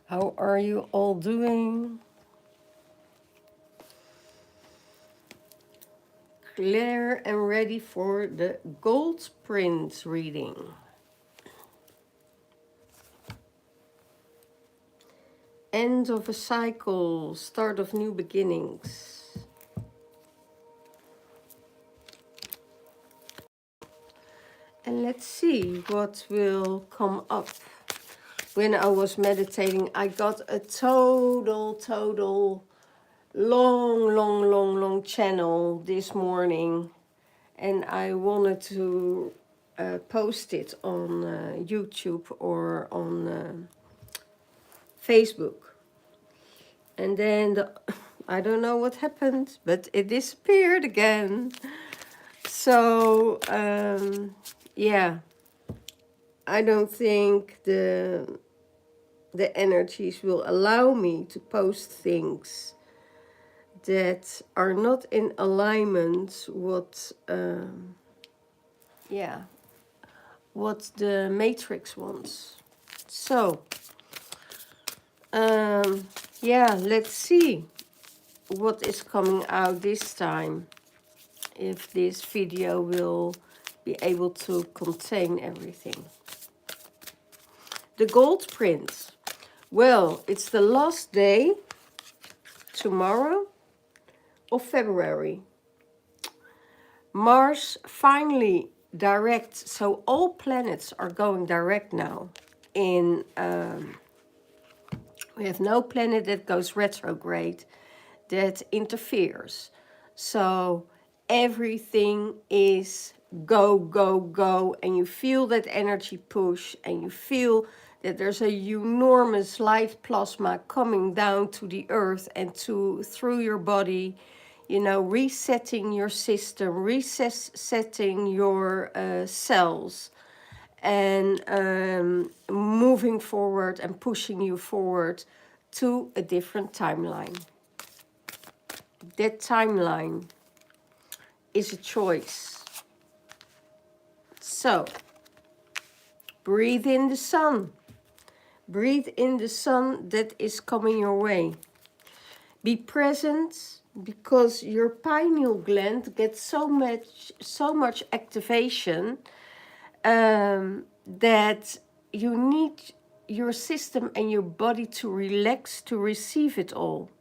How are you all doing? Clear and ready for the Goldprint reading. End of a cycle, start of new beginnings. And let's see what will come up. When I was meditating, I got a total long channel this morning, and I wanted to post it on YouTube or on Facebook. And then I don't know what happened, but it disappeared again. So yeah, I don't think the energies will allow me to post things that are not in alignment what what the matrix wants. So yeah, let's see what is coming out this time, if this video will be able to contain everything. The gold print. Well, it's the last day tomorrow of February. Mars finally direct, so all planets are going direct now. We have no planet that goes retrograde, that interferes. So everything is go, go, go, and you feel that energy push, and you feel that there's a enormous light plasma coming down to the earth and through your body, you know, resetting your system, resetting your cells, and moving forward and pushing you forward to a different timeline. That timeline is a choice. So, breathe in the sun. Breathe in the sun that is coming your way. Be present, because your pineal gland gets so much activation that you need your system and your body to relax to receive it all.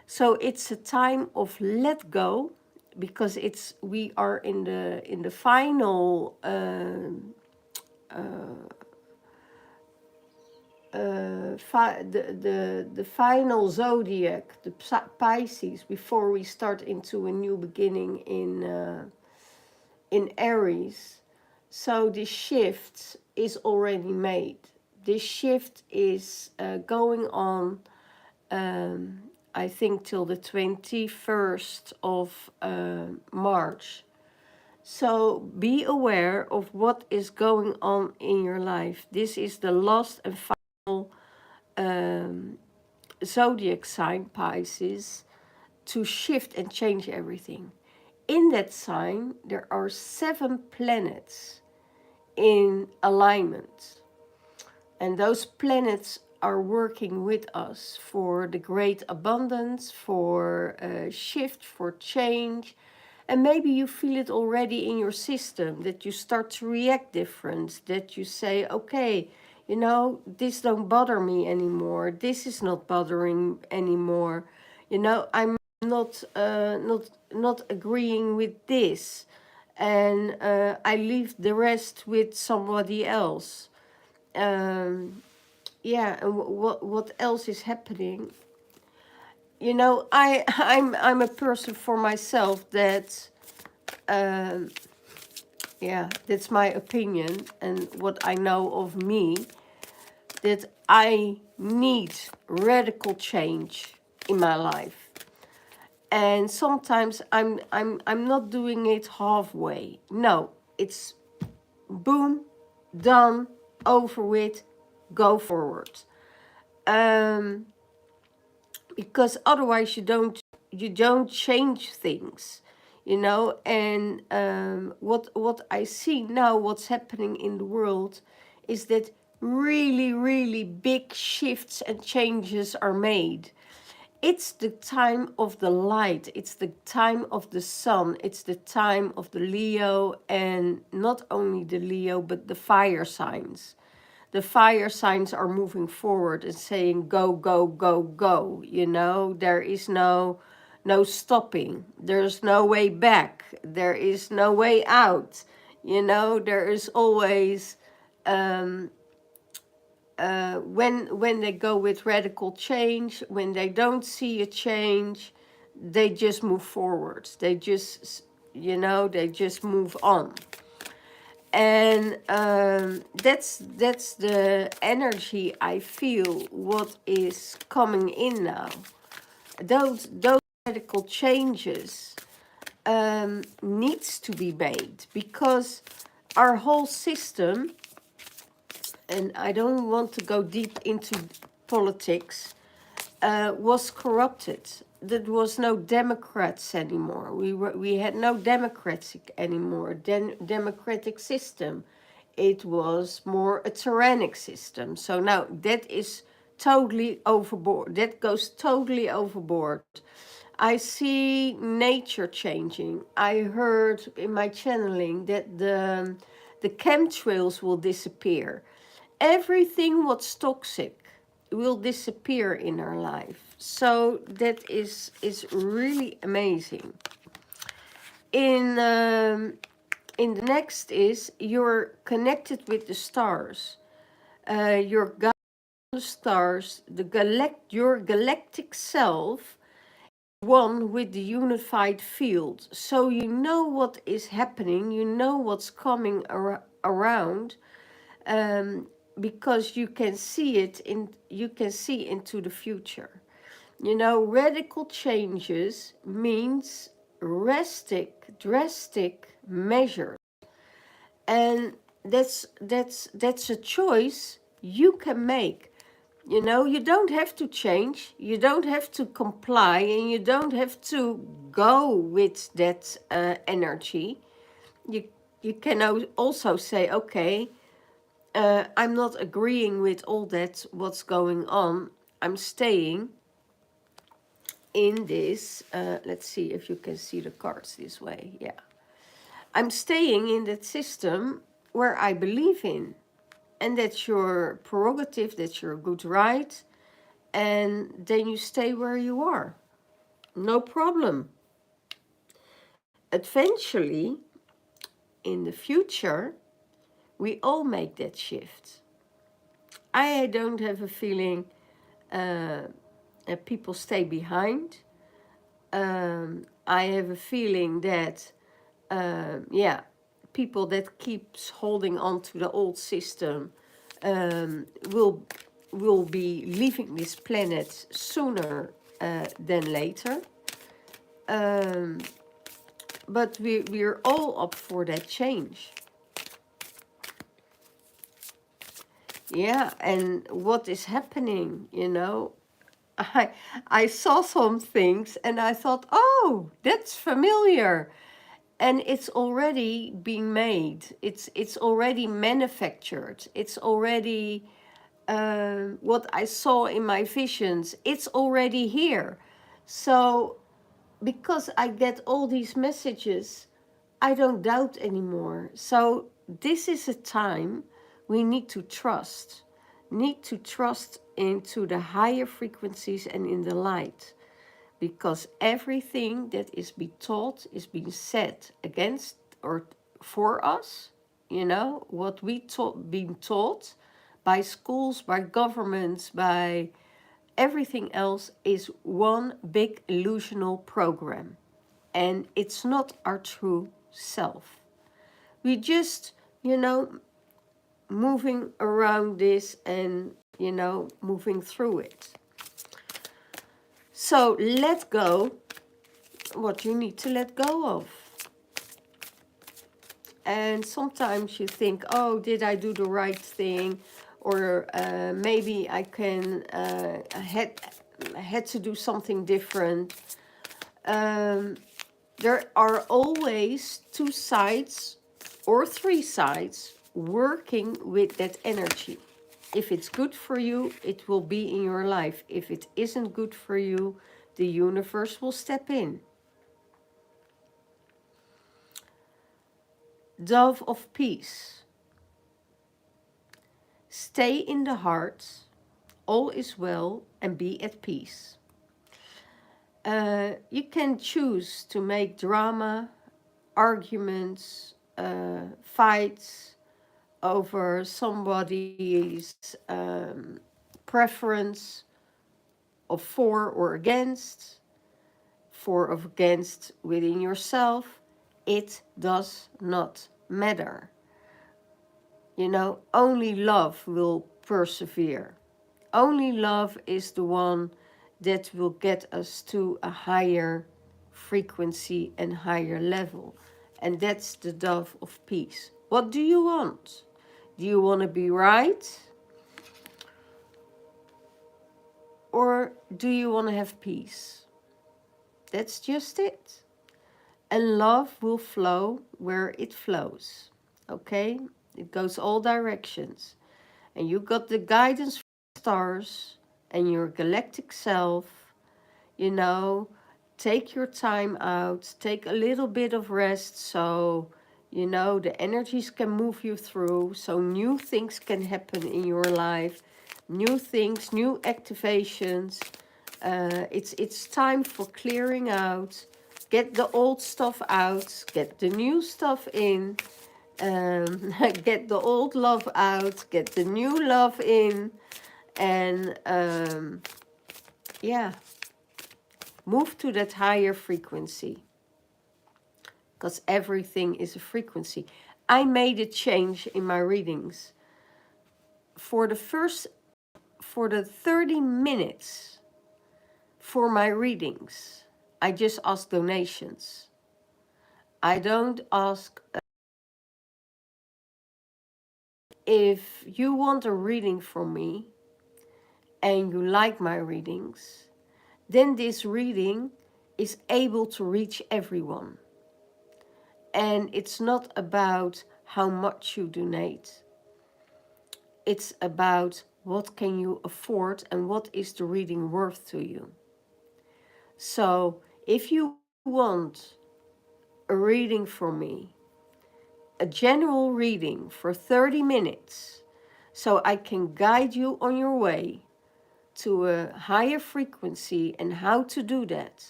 So it's a time of let go, because we are in the final the final zodiac, the Pisces, before we start into a new beginning in Aries. So this shift is already made. This shift is going on, I think, till the 21st of March. So be aware of what is going on in your life. This is the last and final zodiac sign, Pisces, to shift and change everything. In that sign, there are 7 planets in alignment. And those planets are working with us for the great abundance, for a shift, for change. And maybe you feel it already in your system, that you start to react different, that you say, okay, you know, this don't bother me anymore. This is not bothering anymore. You know, I'm not agreeing with this. And I leave the rest with somebody else. Yeah, and what else is happening? You know, I'm a person for myself that, yeah, that's my opinion and what I know of me, that I need radical change in my life. And sometimes I'm not doing it halfway. No, it's boom, done, over with, go forward. Because otherwise you don't change things, you know. And what I see now, what's happening in the world, is that really, really big shifts and changes are made. It's the time of the light. It's the time of the sun. It's the time of the Leo, and not only the Leo, but the fire signs. The fire signs are moving forward and saying, go, go, go, go. You know, there is no stopping. There's no way back. There is no way out. You know, there is always, when they go with radical change, when they don't see a change, they just move forward. They just, you know, they just move on. And that's the energy I feel what is coming in now. Those radical changes needs to be made, because our whole system, and I don't want to go deep into politics, was corrupted. There was no Democrats anymore. We had no democratic anymore. Democratic system. It was more a tyrannic system. So now that is totally overboard. That goes totally overboard. I see nature changing. I heard in my channeling that the chemtrails will disappear. Everything what's toxic will disappear in our life. So that is really amazing. In the next is you're connected with the stars. You're guided by the stars. Your galactic self, one with the unified field. So you know what is happening. You know what's coming around. Because you can see it you can see into the future. You know, radical changes means drastic measures, and that's a choice you can make. You know, you don't have to change, you don't have to comply, and you don't have to go with that energy. You can also say, okay, I'm not agreeing with all that what's going on. I'm staying in this. Let's see if you can see the cards this way. Yeah. I'm staying in that system where I believe in. And that's your prerogative, that's your good right. And then you stay where you are. No problem. Eventually, in the future, we all make that shift. I don't have a feeling people stay behind. I have a feeling that, people that keeps holding on to the old system will be leaving this planet sooner than later. But we're all up for that change. Yeah, and what is happening, you know, I saw some things and I thought, oh, that's familiar. And it's already being made. It's already manufactured. It's already what I saw in my visions. It's already here. So because I get all these messages, I don't doubt anymore. So this is a time we need to trust. Need to trust into the higher frequencies and in the light. Because everything that is being taught is being said against or for us. You know, what we being taught by schools, by governments, by everything else is one big illusional program. And it's not our true self. We just, you know, moving around this and, you know, moving through it. So let go what you need to let go of. And sometimes you think, oh, did I do the right thing? Or maybe I can had to do something different. There are always two sides or three sides working with that energy. If it's good for you, it will be in your life. If it isn't good for you, the universe will step in. Dove of peace. Stay in the heart, all is well, and be at peace. You can choose to make drama, arguments, fights over somebody's preference of for or against, for or against within yourself. It does not matter. You know, only love will persevere. Only love is the one that will get us to a higher frequency and higher level. And that's the dove of peace. What do you want? Do you want to be right? Or do you want to have peace? That's just it. And love will flow where it flows. Okay? It goes all directions. And you got the guidance from the stars and your galactic self. You know, take your time out. Take a little bit of rest so, you know, the energies can move you through. So new things can happen in your life. New things, new activations. It's time for clearing out. Get the old stuff out. Get the new stuff in. Get the old love out. Get the new love in. And yeah, move to that higher frequency. Because everything is a frequency. I made a change in my readings. For the 30 minutes for my readings, I just ask donations. I don't ask. If you want a reading from me and you like my readings, then this reading is able to reach everyone. And it's not about how much you donate. It's about what can you afford and what is the reading worth to you. So if you want a reading from me, a general reading for 30 minutes, so I can guide you on your way to a higher frequency and how to do that,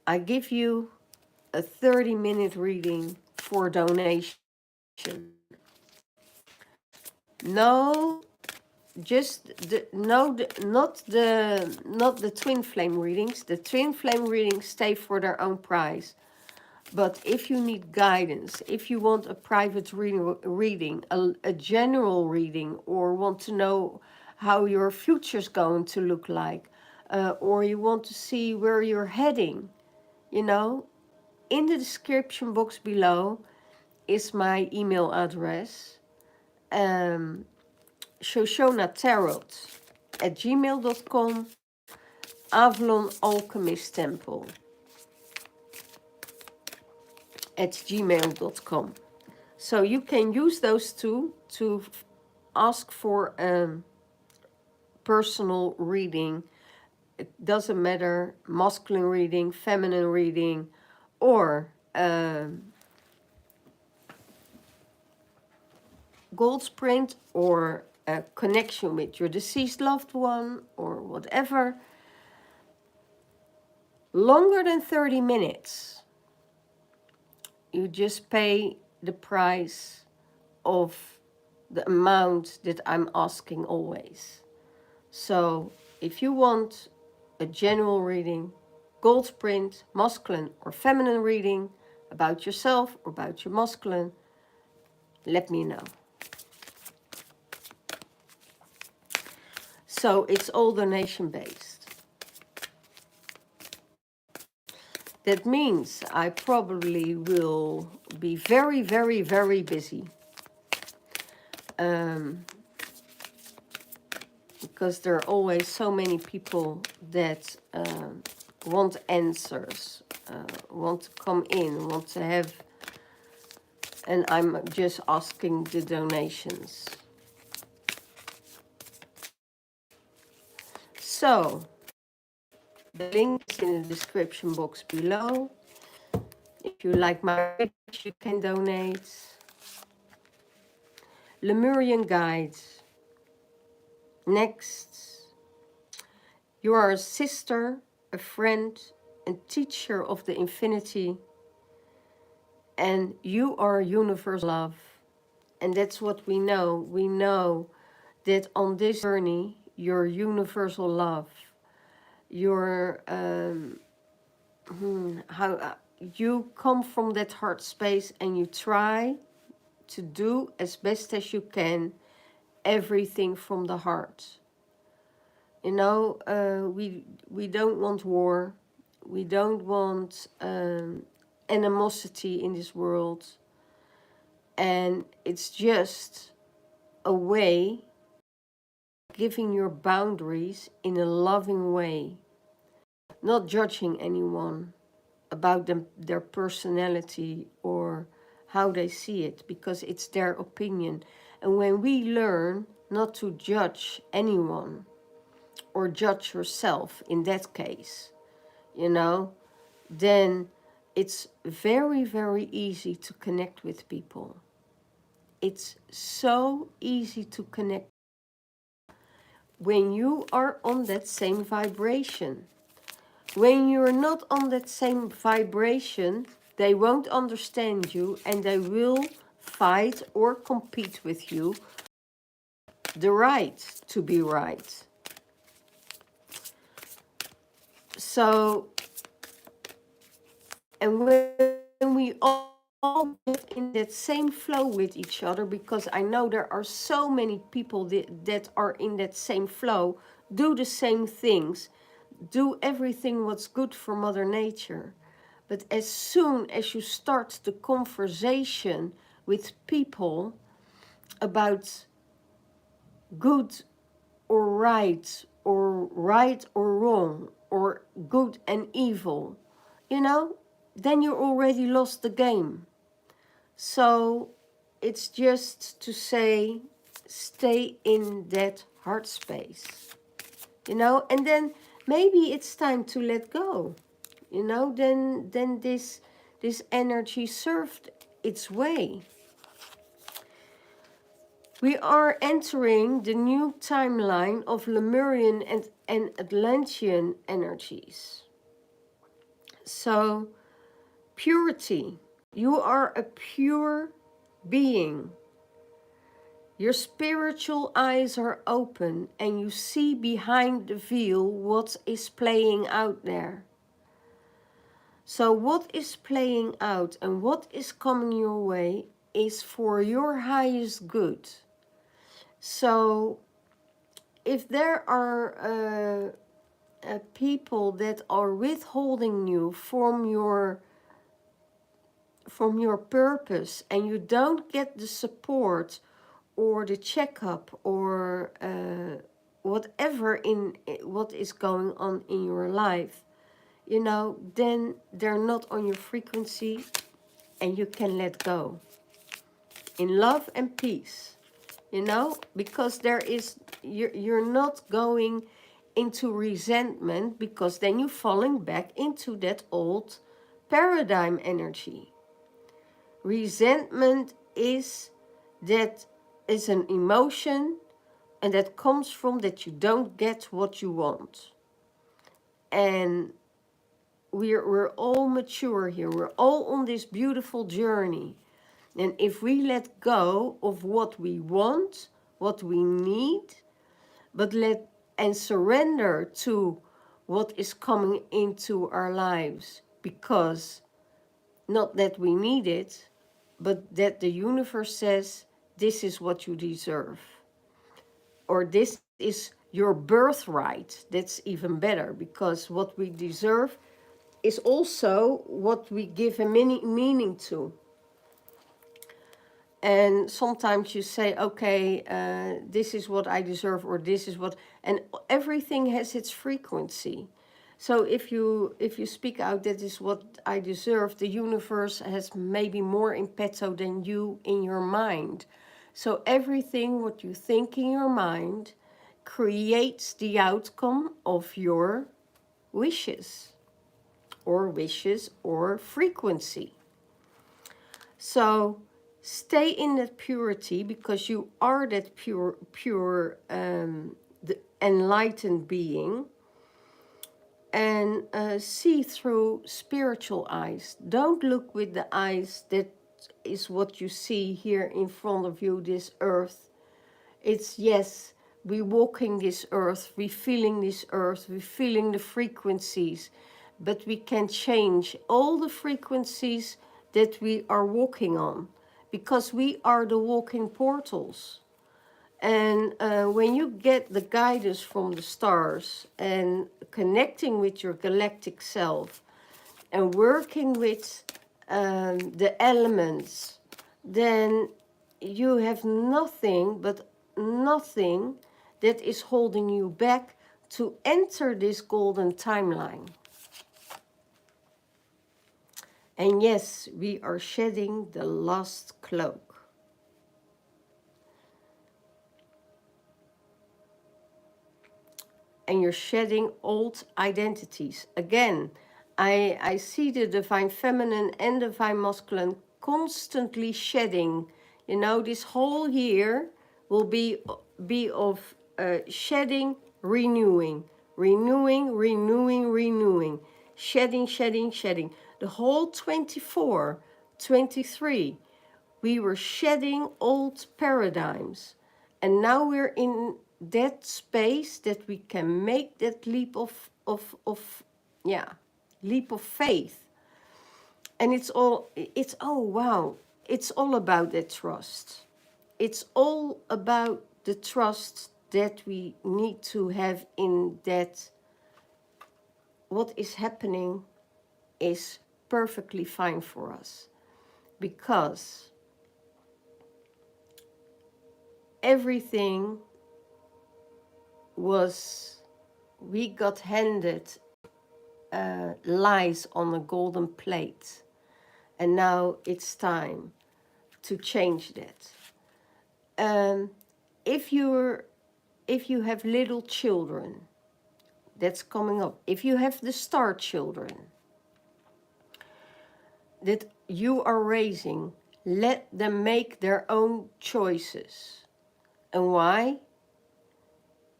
I give you a 30-minute reading for donation. No, not the twin flame readings. The twin flame readings stay for their own price. But if you need guidance, if you want a private reading, a general reading, or want to know how your future's going to look like, or you want to see where you're heading, you know, in the description box below is my email address, shoshonatarot@gmail.com, Avalon Alchemist Temple @gmail.com. So you can use those two to ask for a personal reading. It doesn't matter, masculine reading, feminine reading, or Goldprint, or a connection with your deceased loved one, or whatever. Longer than 30 minutes. You just pay the price of the amount that I'm asking always. So if you want a general reading, Goldprint, masculine or feminine reading about yourself or about your masculine, let me know. So it's all donation based. That means I probably will be very, very, very busy. Because there are always so many people that want answers, want to come in, want to have, and I'm just asking the donations. So, the link is in the description box below. If you like my readings, you can donate. Lemurian guides. Next, you are a sister, a friend, and teacher of the infinity, and you are universal love. And that's what we know. We know that on this journey, your universal love, your you come from that heart space and you try to do as best as you can everything from the heart. You know, we don't want war, we don't want animosity in this world, and it's just a way of giving your boundaries in a loving way, not judging anyone about them, their personality or how they see it, because it's their opinion. And when we learn not to judge anyone, or judge yourself in that case, you know, then it's very, very easy to connect with people. It's so easy to connect when you are on that same vibration. When you're not on that same vibration, they won't understand you and they will fight or compete with you the right to be right. So, and when we all get in that same flow with each other, because I know there are so many people that are in that same flow, do the same things, do everything what's good for Mother Nature. But as soon as you start the conversation with people about good or right or wrong, or good and evil, you know, then you already lost the game. So it's just to say, stay in that heart space, you know, and then maybe it's time to let go, you know, then this energy served its way. We are entering the new timeline of Lemurian and Atlantean energies. So, purity. You are a pure being. Your spiritual eyes are open and you see behind the veil what is playing out there. So what is playing out and what is coming your way is for your highest good. So if there are people that are withholding you from your purpose, and you don't get the support or the checkup or whatever in what is going on in your life, you know, then they're not on your frequency and you can let go in love and peace, you know, because there is, you're not going into resentment, because then you're falling back into that old paradigm energy. Resentment is an emotion, and that comes from that you don't get what you want. And we're all mature here. We're all on this beautiful journey. And if we let go of what we want, what we need, but and surrender to what is coming into our lives, because not that we need it, but that the universe says, this is what you deserve. Or this is your birthright. That's even better, because what we deserve is also what we give a meaning to. And sometimes you say, okay, this is what I deserve, or this is what, and everything has its frequency. So if you speak out, that is what I deserve, the universe has maybe more in petto than you in your mind. So everything what you think in your mind creates the outcome of your wishes or frequency. So stay in that purity, because you are that pure the enlightened being, and see through spiritual eyes. Don't look with the eyes that is what you see here in front of you, this earth. It's, yes, we walking this earth, we feeling this earth, we feeling the frequencies, but we can change all the frequencies that we are walking on, because we are the walking portals. And when you get the guidance from the stars and connecting with your galactic self and working with the elements, then you have nothing but nothing that is holding you back to enter this golden timeline. And yes, we are shedding the last cloak. And you're shedding old identities. Again, I see the divine feminine and divine masculine constantly shedding. You know, this whole year will be of shedding, renewing, renewing, renewing, renewing, shedding, shedding, shedding. The whole 24, 23, we were shedding old paradigms. And now we're in that space that we can make that leap of leap of faith. And it's oh wow, it's all about that trust. It's all about the trust that we need to have in that what is happening is perfectly fine for us, because everything we got handed lies on a golden plate, and now it's time to change that. If you have little children, that's coming up. If you have the star children that you are raising, let them make their own choices. And why?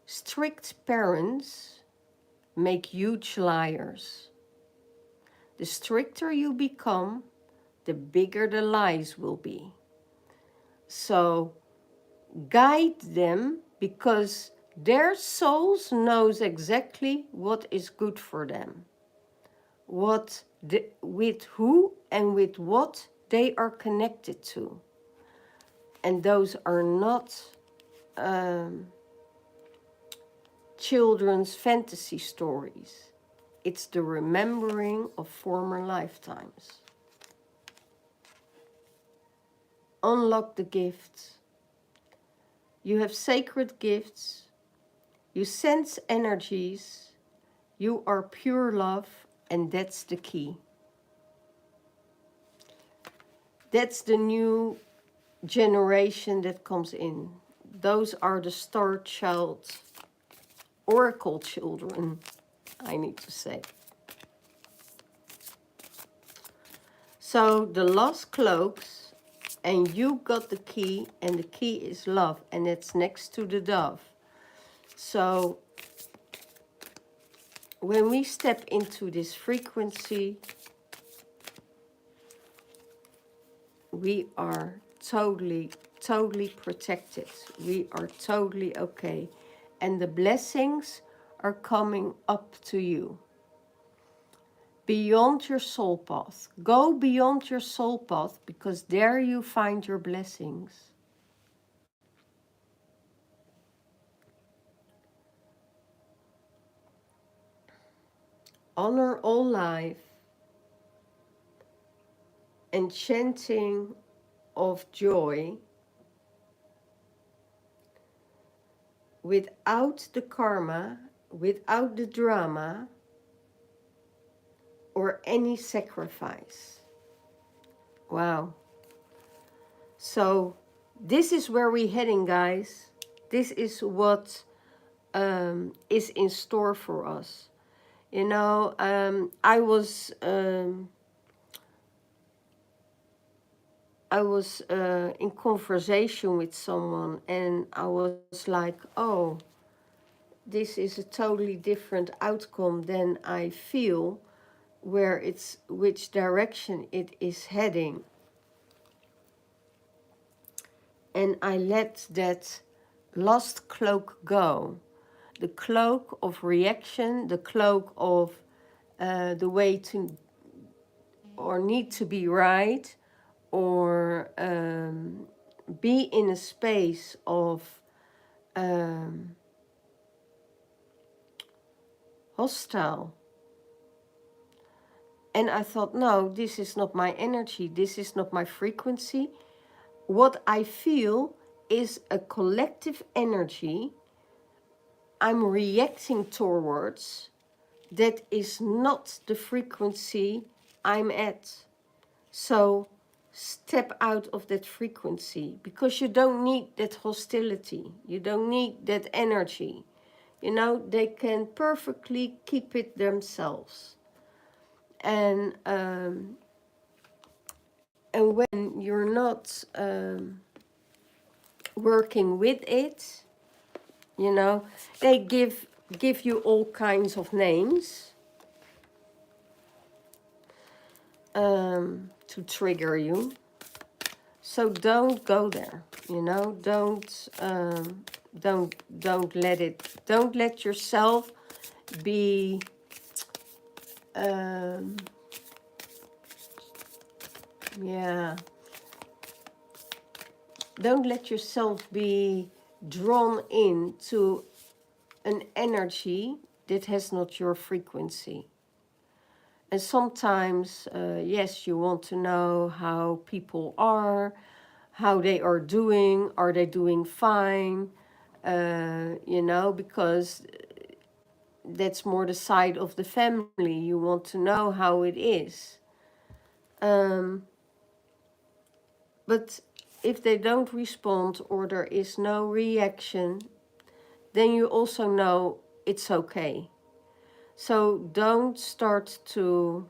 Strict parents make huge liars. The stricter you become, the bigger the lies will be. So guide them, because their souls knows exactly what is good for them, with who and with what they are connected to. And those are not children's fantasy stories. It's the remembering of former lifetimes. Unlock the gifts. You have sacred gifts. You sense energies. You are pure love, and that's the key. That's the new generation that comes in. Those are the star child, oracle children, I need to say. So the lost cloaks, and you got the key, and the key is love, and it's next to the dove. So when we step into this frequency, we are totally protected. We are totally okay. And the blessings are coming up to you. Beyond your soul path. Go beyond your soul path, because there you find your blessings. Honor all life. Enchanting of joy, without the karma, without the drama, or any sacrifice. Wow. So this is where we're heading, guys. This is what is in store for us. You know, I was in conversation with someone, and I was like, oh, this is a totally different outcome than I feel, where it's, which direction it is heading. And I let that lost cloak go. The cloak of reaction, the cloak of the way to or need to be right, or be in a space of hostile. And I thought, no, this is not my energy, this is not my frequency. What I feel is a collective energy I'm reacting towards that is not the frequency I'm at. So step out of that frequency, because you don't need that hostility. You don't need that energy. You know, they can perfectly keep it themselves. And when you're not working with it, you know, they give you all kinds of names to trigger you. So don't go there, you know. Don't let it. Don't let yourself be yeah. Don't let yourself be drawn into an energy that has not your frequency. And sometimes, yes, you want to know how people are, how they are they doing fine, you know, because that's more the side of the family. You want to know how it is. But if they don't respond or there is no reaction, then you also know it's okay. So don't start to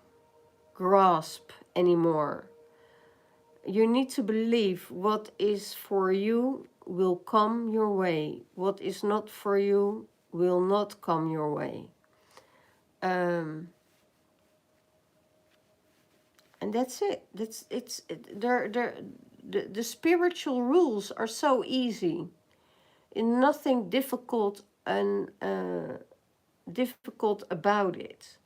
grasp anymore. You need to believe what is for you will come your way. What is not for you will not come your way. And that's it. The spiritual rules are so easy. And nothing difficult and difficult about it.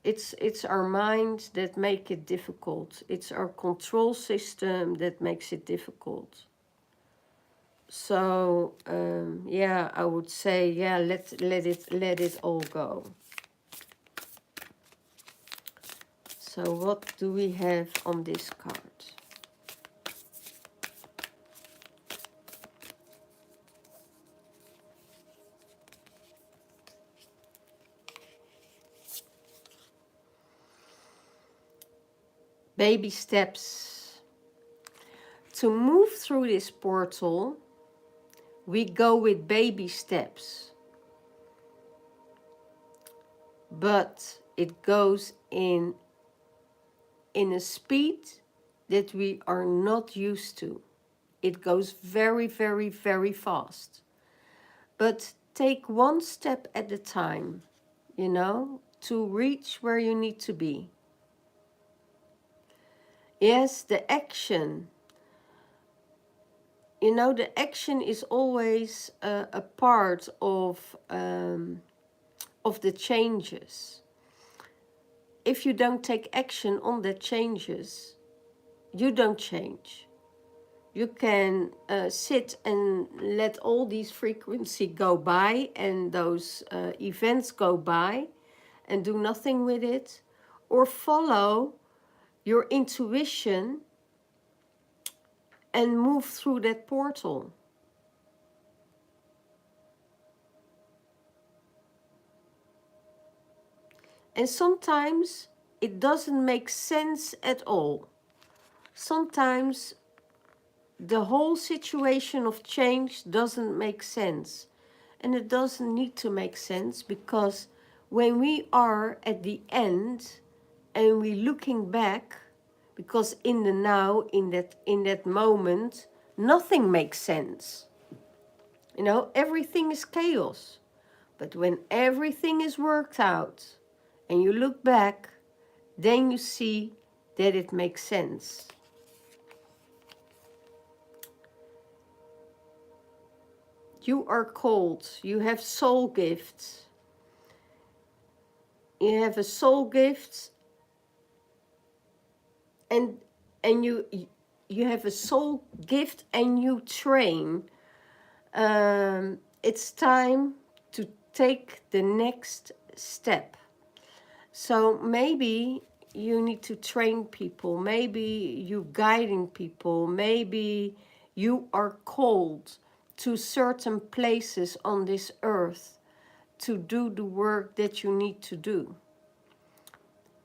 It's our mind that make it difficult. It's our control system that makes it difficult. So yeah, I would say, yeah, let it all go. So what do we have on this card? Baby steps. To move through this portal, we go with baby steps. But it goes in a speed that we are not used to. It goes very, very, very fast. But take one step at a time, you know, to reach where you need to be. Yes, the action. You know, the action is always a part of the changes. If you don't take action on the changes, you don't change. You can sit and let all these frequencies go by and those events go by and do nothing with it, or follow your intuition and move through that portal. And sometimes it doesn't make sense at all. Sometimes the whole situation of change doesn't make sense. and it doesn't need to make sense, because when we are at the end and we looking back, because in the now, in that moment, nothing makes sense. You know, everything is chaos. But when everything is worked out and you look back, then you see that it makes sense. You are called. You have soul gifts. You have a soul gift, and you have a soul gift, and you train. It's time to take the next step. So maybe you need to train people. Maybe you guiding people. Maybe you are called to certain places on this earth to do the work that you need to do.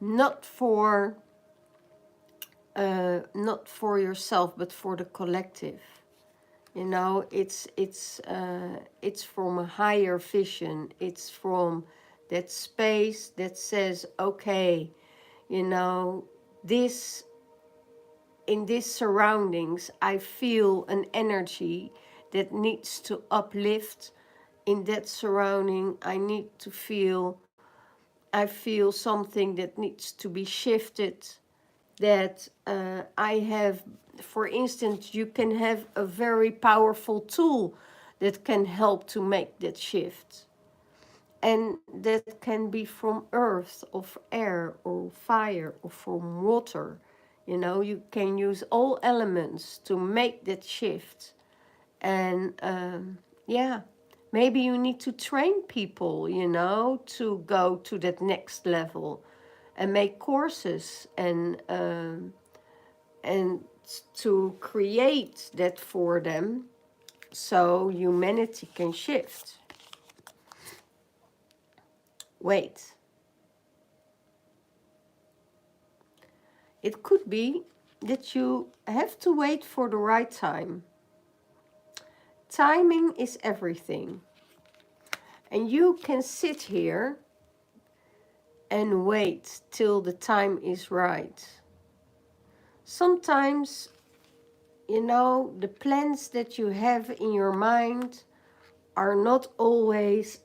Not for yourself, but for the collective. You know, it's from a higher vision. It's from that space that says, okay, you know, this, in these surroundings, I feel an energy that needs to uplift. In that surrounding, I feel something that needs to be shifted. That I have, for instance, you can have a very powerful tool that can help to make that shift. And that can be from earth, of air, or fire, or from water. You know, you can use all elements to make that shift. And yeah, maybe you need to train people, you know, to go to that next level and make courses and to create that for them so humanity can shift. Wait. It could be that you have to wait for the right time. Timing is everything. And you can sit here and wait till the time is right. Sometimes, you know, the plans that you have in your mind are not always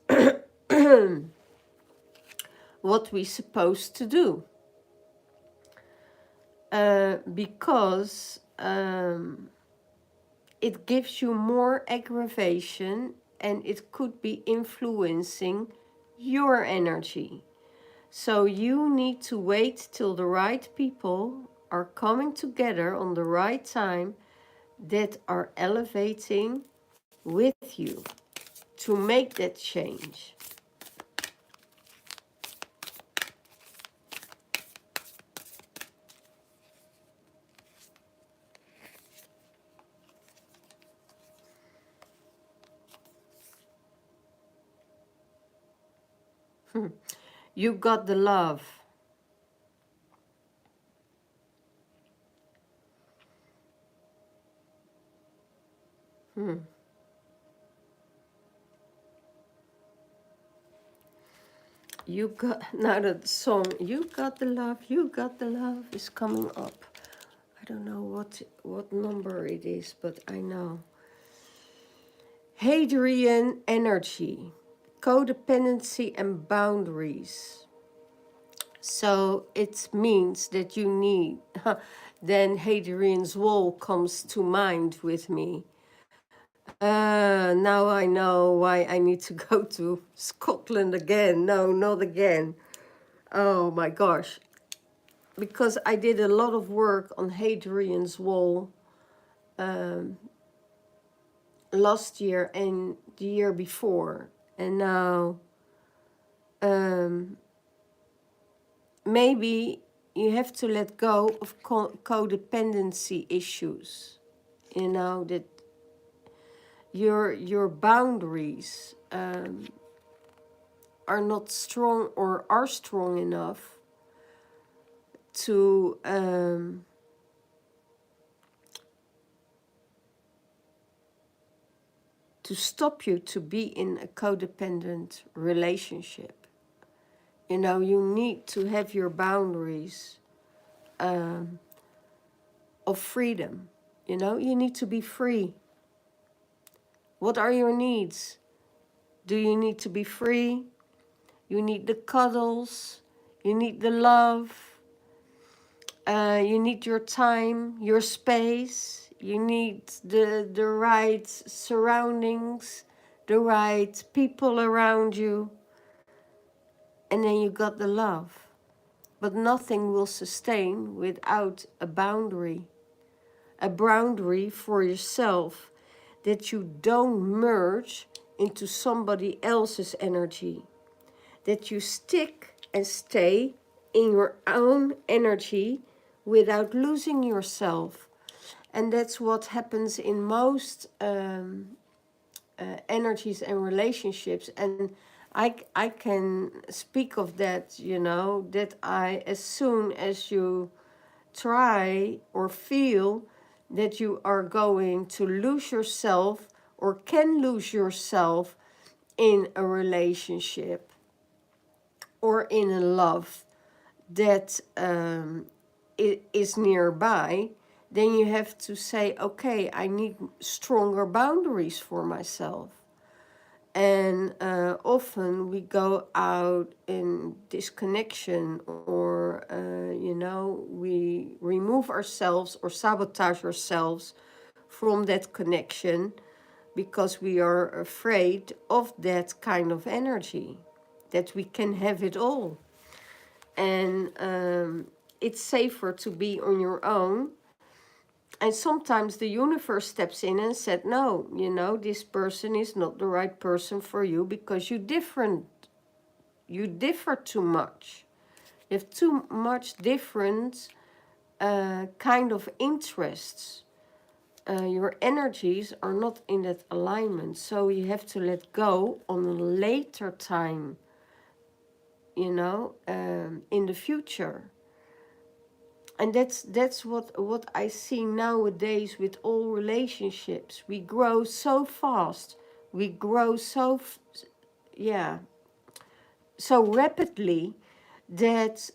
what we're supposed to do. Because it gives you more aggravation, and it could be influencing your energy. So you need to wait till the right people are coming together on the right time, that are elevating with you to make that change. You got the love. You got, now that song, you got the love, you got the love, is coming up. I don't know what number it is, but I know. Hadrian energy, codependency and boundaries. So it means that you need, then Hadrian's Wall comes to mind with me. Now I know why I need to go to Scotland again. No, not again. Oh my gosh. Because I did a lot of work on Hadrian's Wall last year and the year before. And now maybe you have to let go of codependency issues. You know, that your boundaries are not strong, or are strong enough to to stop you to be in a codependent relationship. You know, you need to have your boundaries of freedom. You know, you need to be free. What are your needs? Do you need to be free? You need the cuddles. You need the love. You need your time, your space. You need the right surroundings, the right people around you. And then you got the love. But nothing will sustain without a boundary. A boundary for yourself, that you don't merge into somebody else's energy. That you stick and stay in your own energy without losing yourself. And that's what happens in most energies and relationships. And I can speak of that, you know, that as soon as you try or feel that you are going to lose yourself or can lose yourself in a relationship or in a love that is nearby, then you have to say, okay, I need stronger boundaries for myself. And often we go out in disconnection, or, you know, we remove ourselves or sabotage ourselves from that connection because we are afraid of that kind of energy, that we can have it all. And it's safer to be on your own. And sometimes the universe steps in and said, no, you know, this person is not the right person for you because you differ too much. You have too much different kind of interests. Your energies are not in that alignment. So you have to let go on a later time, you know, in the future. And that's what I see nowadays with all relationships. We grow so fast. We grow so rapidly that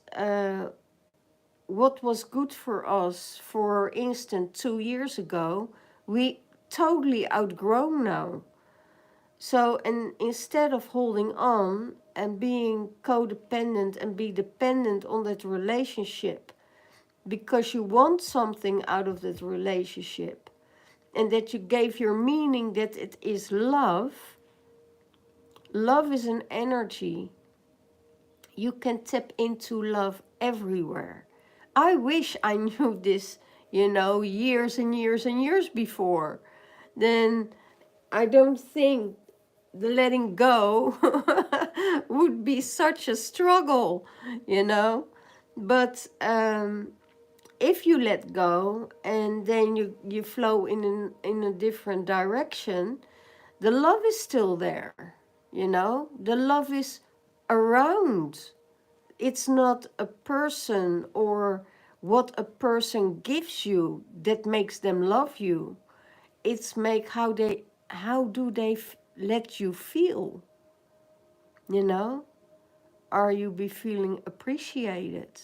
what was good for us, for instance, 2 years ago, we totally outgrown now. So, and instead of holding on and being codependent and be dependent on that relationship, because you want something out of that relationship, and that you gave your meaning that it is love. Love is an energy. You can tap into love everywhere. I wish I knew this, you know, years and years and years before. Then I don't think the letting go would be such a struggle, you know. But if you let go and then you flow in a different direction, the love is still there, you know. The love is around. It's not a person or what a person gives you that makes them love you. It's how do they let you feel, you know. Are you be feeling appreciated?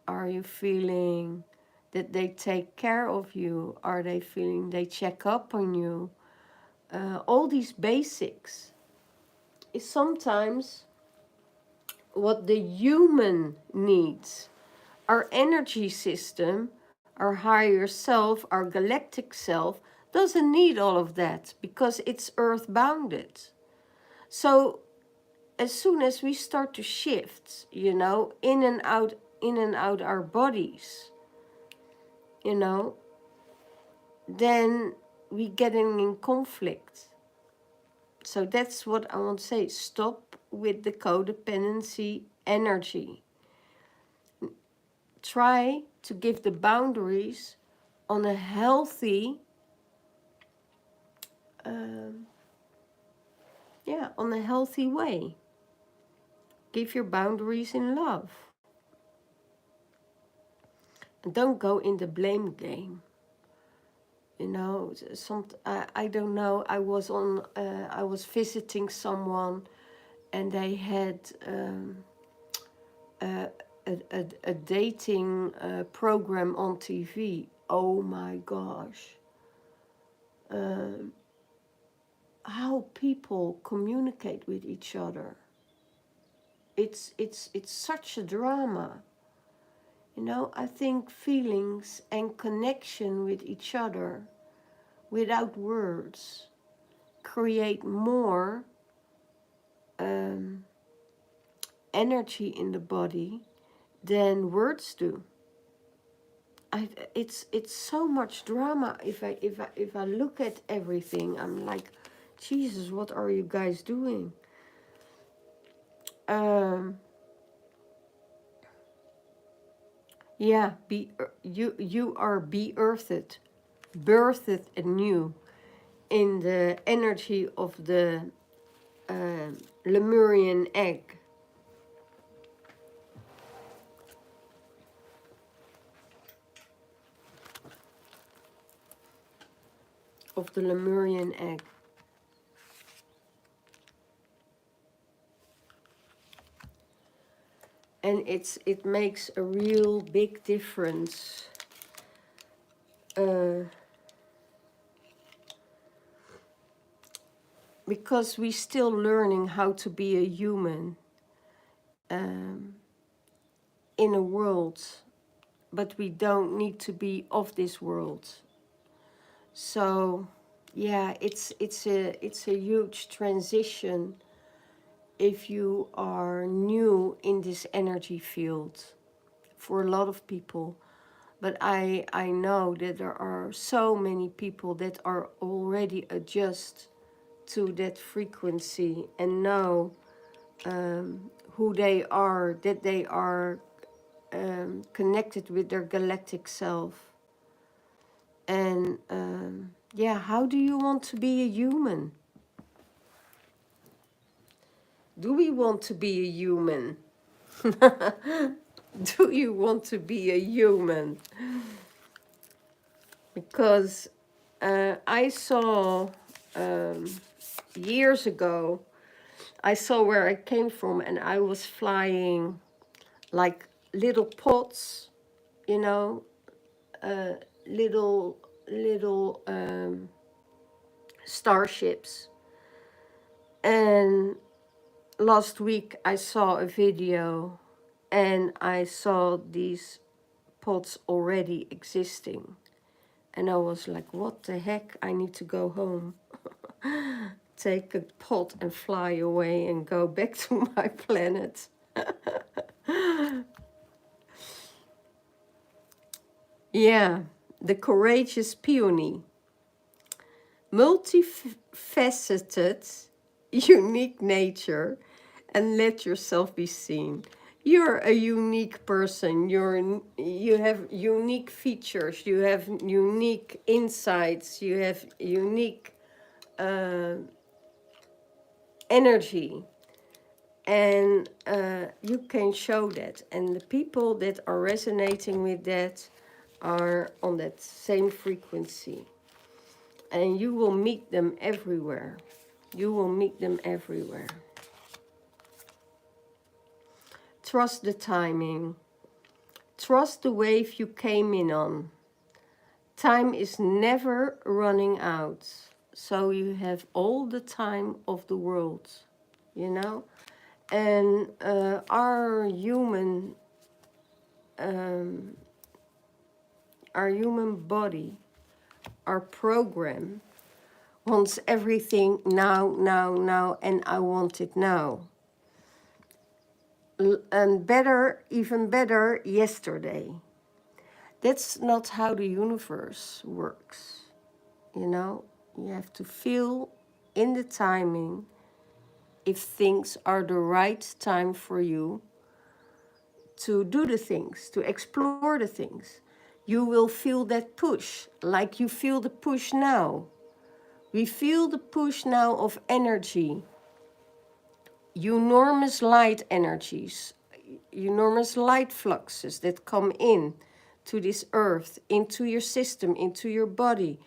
Are you feeling that they take care of you? Are they feeling they check up on you? All these basics is sometimes what the human needs. Our energy system, our higher self, our galactic self, doesn't need all of that because it's earth bounded. So as soon as we start to shift, you know, in and out our bodies, you know, then we getting in conflict. So that's what I want to say. Stop with the codependency energy. Try to give the boundaries on a healthy, on a healthy way. Give your boundaries in love. And don't go in the blame game. You know, I don't know. I was visiting someone, and they had a, a dating program on TV. Oh my gosh. How people communicate with each other. It's such a drama. You know, I think feelings and connection with each other without words create more energy in the body than words do. It's so much drama. If I look at everything, I'm like, Jesus, what are you guys doing? Yeah, you are birthed anew in the energy of the Lemurian egg. Of the Lemurian egg. And it makes a real big difference. Because we're still learning how to be a human in a world, but we don't need to be of this world. So, yeah, it's a huge transition if you are new in this energy field for a lot of people. But I know that there are so many people that are already adjust to that frequency and know who they are, that they are connected with their galactic self. And yeah, how do you want to be a human? Do we want to be a human? Do you want to be a human? Because I saw years ago, I saw where I came from, and I was flying like little pods, you know, little starships. And last week I saw a video, and I saw these pods already existing. And I was like, what the heck? I need to go home. Take a pod and fly away and go back to my planet. Yeah, the courageous peony. Multifaceted, unique nature, and let yourself be seen. You're a unique person. You have unique features. You have unique insights. You have unique energy. And you can show that. And the people that are resonating with that are on that same frequency. And you will meet them everywhere. You will meet them everywhere. Trust the timing. Trust the wave you came in on. Time is never running out. So you have all the time of the world, you know? And our human body, our program, wants everything now, now, now, and I want it now. And better, even better, yesterday. That's not how the universe works, you know? You have to feel in the timing if things are the right time for you to do the things, to explore the things. You will feel that push, like you feel the push now. We feel the push now of energy, enormous light energies, enormous light fluxes that come in to this earth, into your system, into your body.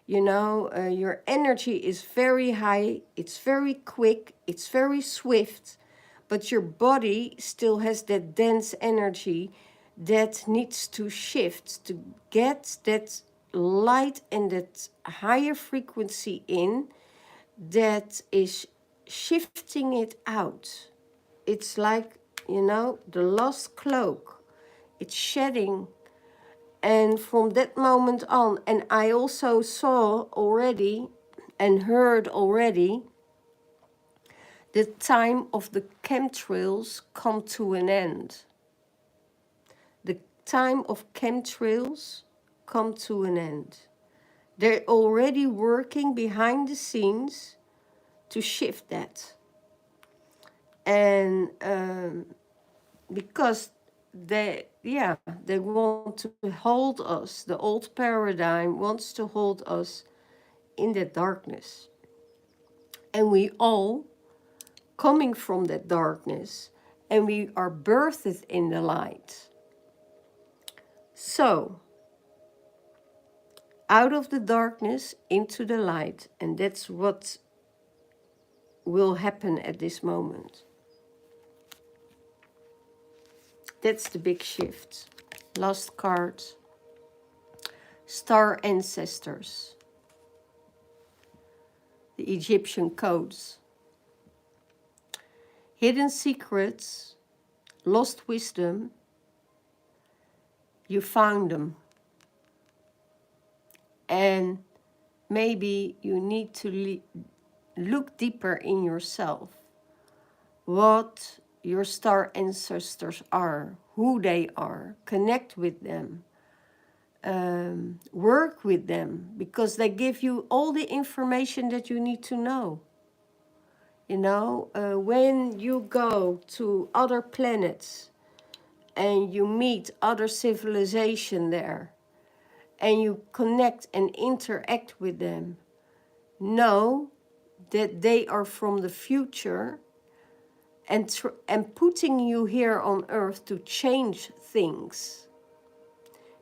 You know, your energy is very high, it's very quick, it's very swift, but your body still has that dense energy that needs to shift to get that light and that higher frequency in that is shifting it out. It's like, you know, the lost cloak. It's shedding. And from that moment on, and I also saw already and heard already the time of the chemtrails come to an end. The time of chemtrails come to an end. They're already working behind the scenes to shift that. And because they want to hold us, the old paradigm wants to hold us in the darkness. And we all coming from that darkness, and we are birthed in the light. So, out of the darkness into the light, and that's what will happen at this moment. That's the big shift. Last card. Star ancestors. The Egyptian codes. Hidden secrets, lost wisdom. You found them. And maybe you need to look deeper in yourself. What your star ancestors are, who they are, connect with them, work with them, because they give you all the information that you need to know. You know, when you go to other planets and you meet other civilization there and you connect and interact with them, know that they are from the future and putting you here on earth to change things.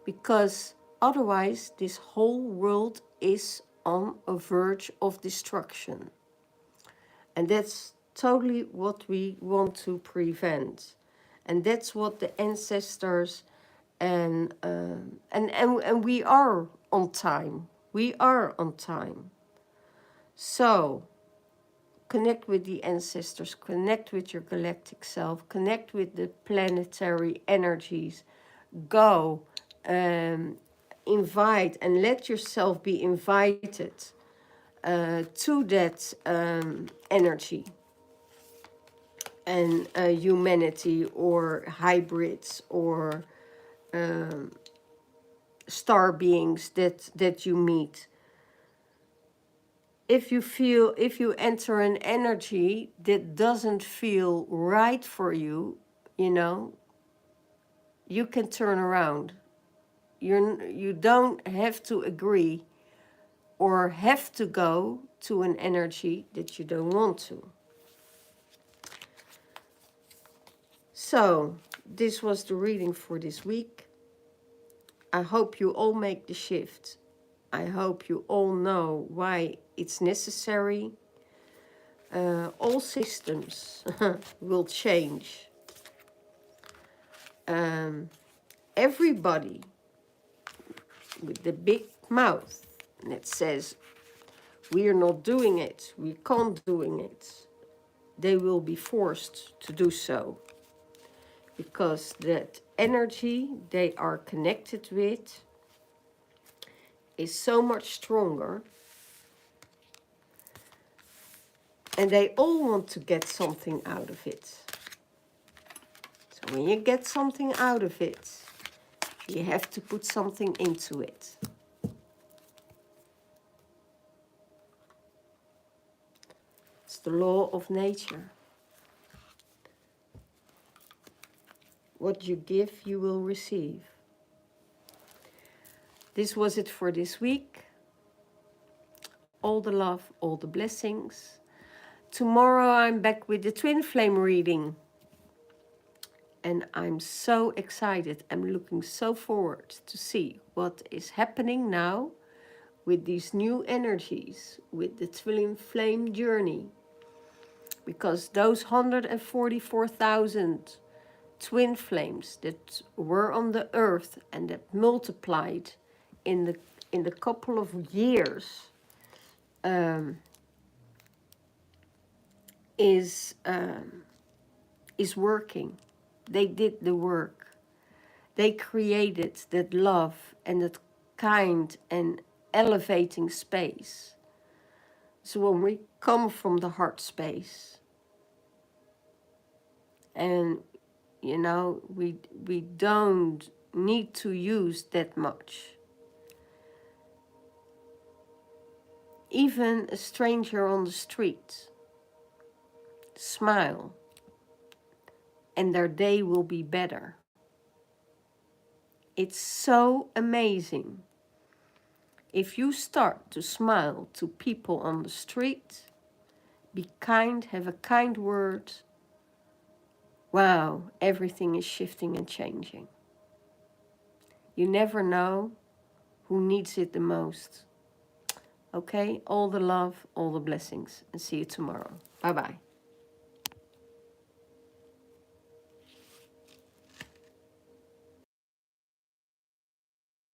Because otherwise this whole world is on a verge of destruction. And that's totally what we want to prevent. And that's what the ancestors and we are on time. We are on time. So connect with the ancestors, connect with your galactic self, connect with the planetary energies. Go, invite and let yourself be invited to that energy and humanity or hybrids or star beings that you meet. If you enter an energy that doesn't feel right for you, you know, you can turn around. You don't have to agree or have to go to an energy that you don't want to. So, this was the reading for this week. I hope you all make the shift. I hope you all know why it's necessary. All systems will change. Everybody with the big mouth that says, we are not doing it, we can't doing it, they will be forced to do so. Because that energy they are connected with is so much stronger. And they all want to get something out of it. So when you get something out of it, you have to put something into it. It's the law of nature. What you give, you will receive. This was it for this week. All the love, all the blessings. Tomorrow I'm back with the Twinflame reading. And I'm so excited. I'm looking so forward to see what is happening now with these new energies, with the Twinflame journey, because those 144,000 twin flames that were on the earth and that multiplied in the couple of years is working. They did the work. They created that love and that kind and elevating space. So when we come from the heart space, and you know, we don't need to use that much. Even a stranger on the street, smile, and their day will be better. It's so amazing. If you start to smile to people on the street, be kind, have a kind word, wow, everything is shifting and changing. You never know who needs it the most. Okay, all the love, all the blessings, and see you tomorrow. Bye-bye.